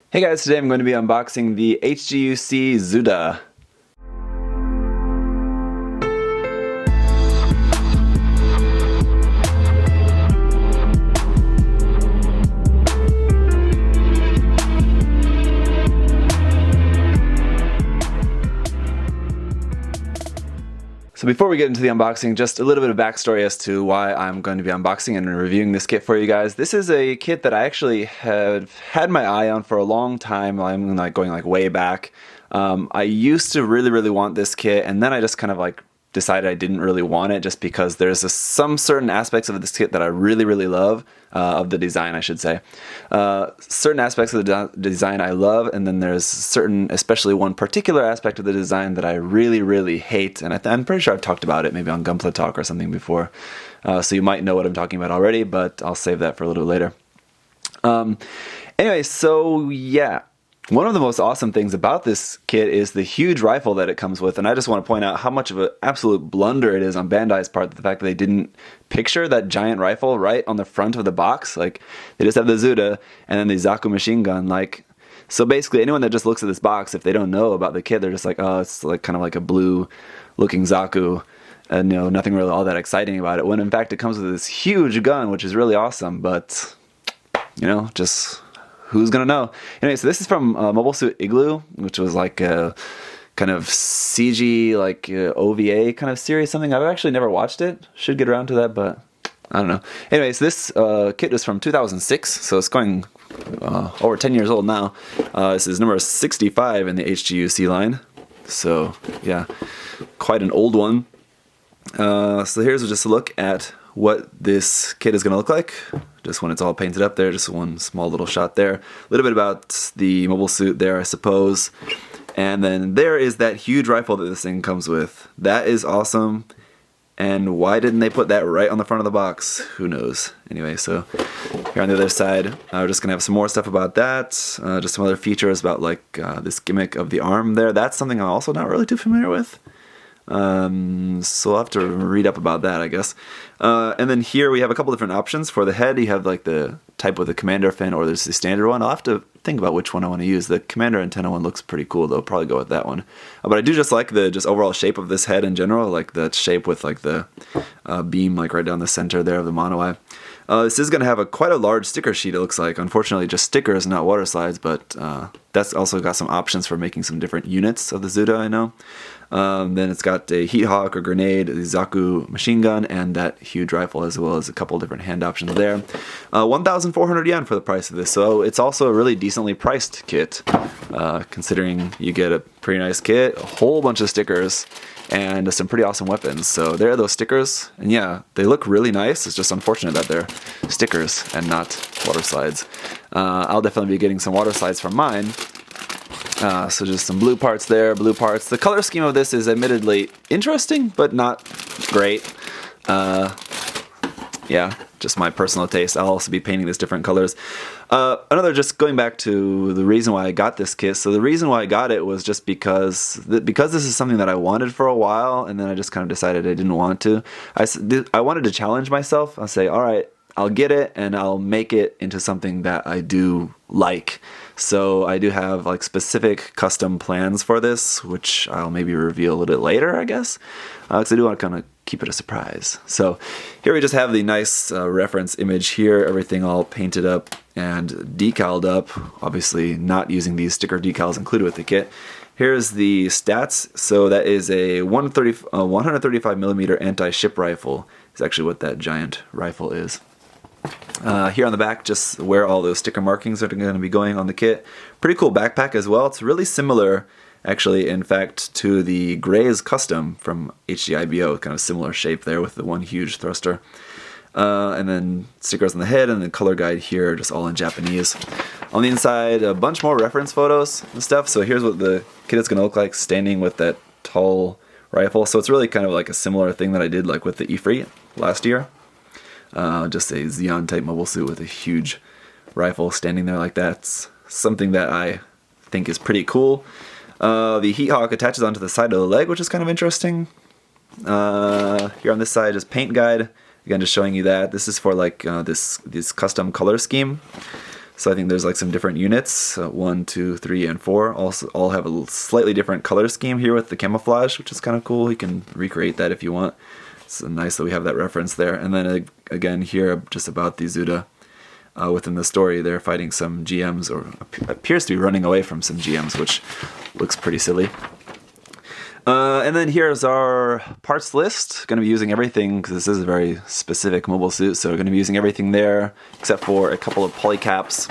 Hey guys, today I'm going to be unboxing the HGUC Zudah. So before we get into the unboxing, just a little bit of backstory as to why I'm going to be unboxing and reviewing this kit for you guys. This is a kit that I actually have had my eye on for a long time. I'm going way back. I used to really want this kit, and then I just kind of decided I didn't really want it just because there's some certain aspects of this kit that I really love, of the design I should say. Certain aspects of the design I love, and then there's certain, especially one particular aspect of the design that I really hate, and I'm pretty sure I've talked about it maybe on Gunpla Talk or something before, so you might know what I'm talking about already, but I'll save that for a little later. Anyway, so yeah. One of the most awesome things about this kit is the huge rifle that it comes with, and I just want to point out how much of an absolute blunder it is on Bandai's part, the fact that they didn't picture that giant rifle right on the front of the box. They just have the Zudah and then the Zaku machine gun. So basically anyone that just looks at this box, if they don't know about the kit, they're just like, oh, it's kind of like a blue looking Zaku, and nothing really all that exciting about it, when in fact it comes with this huge gun, which is really awesome, but just who's gonna know? Anyway, so this is from Mobile Suit Igloo, which was like a kind of CG, OVA kind of series, something. I've actually never watched it. Should get around to that, but I don't know. Anyway, so this kit is from 2006, so it's going over 10 years old now. This is number 65 in the HGUC line. So yeah, quite an old one. So here's just a look at what this kit is going to look like, just when it's all painted up there, just one small little shot there. A little bit about the mobile suit there, I suppose. And then there is that huge rifle that this thing comes with. That is awesome. And why didn't they put that right on the front of the box? Who knows? Anyway, so here on the other side, we're just going to have some more stuff about that. Just some other features about this gimmick of the arm there. That's something I'm also not really too familiar with. So I'll have to read up about that, I guess. And then here we have a couple different options. For the head, you have the type with the commander fin, or there's the standard one. I'll have to think about which one I want to use. The commander antenna one looks pretty cool, though. I'll probably go with that one. But I do just like the overall shape of this head in general, like that shape with the beam right down the center there of the mono eye. This is going to have quite a large sticker sheet, it looks like. Unfortunately, just stickers, not water slides, but that's also got some options for making some different units of the Zudah, I know. Then it's got a heat hawk, a grenade, the Zaku machine gun, and that huge rifle, as well as a couple different hand options there. 1,400 yen for the price of this, so it's also a really decently priced kit, considering you get a pretty nice kit, a whole bunch of stickers, and some pretty awesome weapons. So there are those stickers, and yeah, they look really nice. It's just unfortunate that they're stickers and not water slides. I'll definitely be getting some water slides from mine. So just some blue parts there, blue parts. The color scheme of this is admittedly interesting, but not great. Yeah, just my personal taste. I'll also be painting this different colors. Just going back to the reason why I got this kit. So the reason why I got it was just because this is something that I wanted for a while, and then I just kind of decided I didn't want to. I wanted to challenge myself. I'll say, all right, I'll get it, and I'll make it into something that I do like. So I do have specific custom plans for this, which I'll maybe reveal a little bit later, I guess, because I do want to kind of keep it a surprise. So here we just have the nice reference image here, everything all painted up and decaled up, obviously not using these sticker decals included with the kit. Here's the stats. So that is a 135 millimeter anti-ship rifle, is actually what that giant rifle is. Here on the back, just where all those sticker markings are going to be going on the kit. Pretty cool backpack as well. It's really similar, actually, in fact, to the Gray's Custom from HGIBO. Kind of similar shape there with the one huge thruster. And then stickers on the head, and the color guide here, just all in Japanese. On the inside, a bunch more reference photos and stuff. So here's what the kit is going to look like standing with that tall rifle. So it's really kind of like a similar thing that I did with the Ifrit last year. Just a Xeon type mobile suit with a huge rifle standing there like that. It's something that I think is pretty cool. The heat hawk attaches onto the side of the leg, which is kind of interesting. Here on this side is paint guide. Again, just showing you that. This is for this custom color scheme. So I think there's like some different units, 1, 2, 3, and 4. Also, all have a slightly different color scheme here with the camouflage, which is kind of cool. You can recreate that if you want. It's nice that we have that reference there. And then again here, just about the Zudah. Within the story, they're fighting some GMs, or appears to be running away from some GMs, which looks pretty silly. And then here's our parts list. Going to be using everything, because this is a very specific mobile suit, so we're going to be using everything there, except for a couple of polycaps.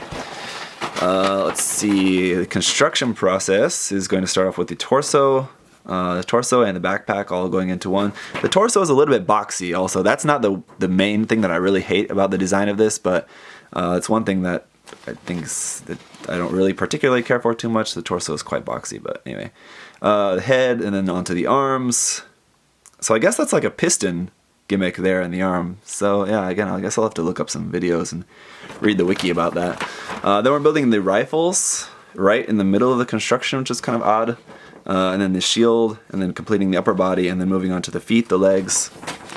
Let's see, the construction process is going to start off with the torso and the backpack all going into one. The torso is a little bit boxy also. That's not the main thing that I really hate about the design of this, but it's one thing that I think that I don't really particularly care for too much. The torso is quite boxy, but anyway. The head, and then onto the arms. So I guess that's like a piston gimmick there in the arm. So yeah, again, I guess I'll have to look up some videos and read the wiki about that. Then we're building the rifles right in the middle of the construction, which is kind of odd. And then the shield, and then completing the upper body, and then moving on to the feet, the legs,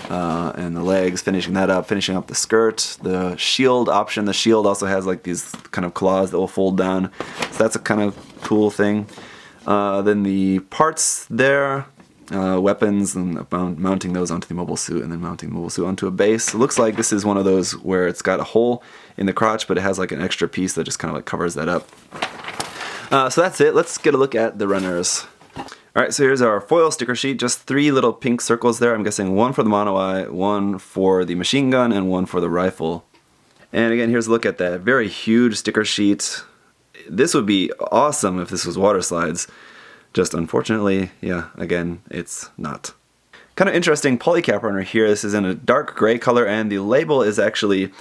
and the legs, finishing that up, finishing up the skirt, the shield option. The shield also has like these kind of claws that will fold down. So that's a kind of cool thing. Then the parts there, weapons, and mounting those onto the mobile suit, and then mounting the mobile suit onto a base. It looks like this is one of those where it's got a hole in the crotch, but it has like an extra piece that just kind of like covers that up. So that's it. Let's get a look at the runners. Alright, so here's our foil sticker sheet. Just 3 little pink circles there. I'm guessing 1 for the mono eye, 1 for the machine gun, and 1 for the rifle. And again, here's a look at that very huge sticker sheet. This would be awesome if this was water slides. Just unfortunately, yeah, again, it's not. Kind of interesting polycap runner here. This is in a dark gray color, and the label is actually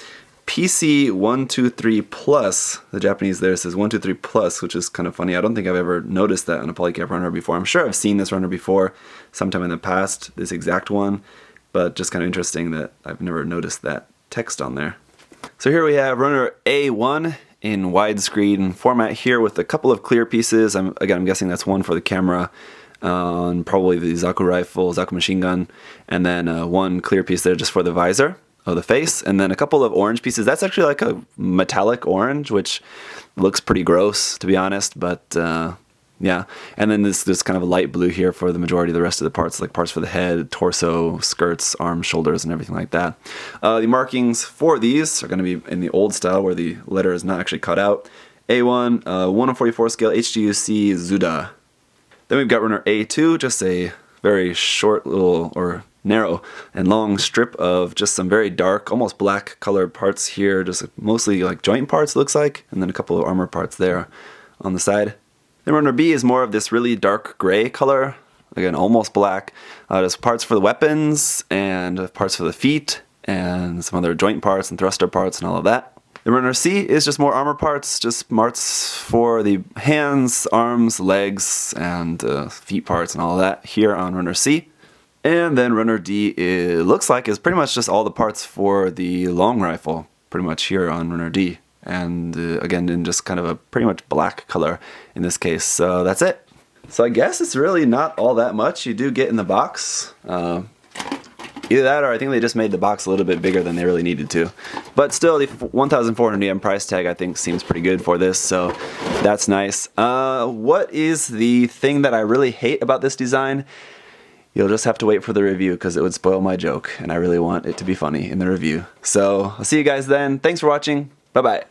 PC123 Plus. The Japanese there says 123 Plus, which is kind of funny. I don't think I've ever noticed that on a polycap runner before. I'm sure I've seen this runner before sometime in the past, this exact one, but just kind of interesting that I've never noticed that text on there. So here we have runner A1 in widescreen format here with a couple of clear pieces. I'm guessing that's 1 for the camera, probably the Zaku rifle, Zaku machine gun, and then 1 clear piece there just for the visor of the face, and then a couple of orange pieces. That's actually like a metallic orange, which looks pretty gross, to be honest, but yeah. And then this kind of a light blue here for the majority of the rest of the parts, like parts for the head, torso, skirts, arms, shoulders, and everything like that. The markings for these are going to be in the old style where the letter is not actually cut out. A1, 1/44 scale, HGUC, Zudah. Then we've got runner A2, just a very short little, or narrow and long strip of just some very dark, almost black colored parts here, just mostly like joint parts, looks like, and then a couple of armor parts there on the side. Then runner B is more of this really dark gray color, again almost black. There's parts for the weapons, and parts for the feet, and some other joint parts and thruster parts and all of that. The runner C is just more armor parts, just parts for the hands, arms, legs, and feet parts and all of that here on runner C. And then runner D, it looks like, is pretty much just all the parts for the long rifle, pretty much here on runner D. And again, in just kind of a pretty much black color in this case. So that's it. So I guess it's really not all that much you do get in the box. Either that, or I think they just made the box a little bit bigger than they really needed to. But still, the 1,400 yen price tag I think seems pretty good for this, so that's nice. What is the thing that I really hate about this design? You'll just have to wait for the review, because it would spoil my joke, and I really want it to be funny in the review. So I'll see you guys then. Thanks for watching. Bye-bye.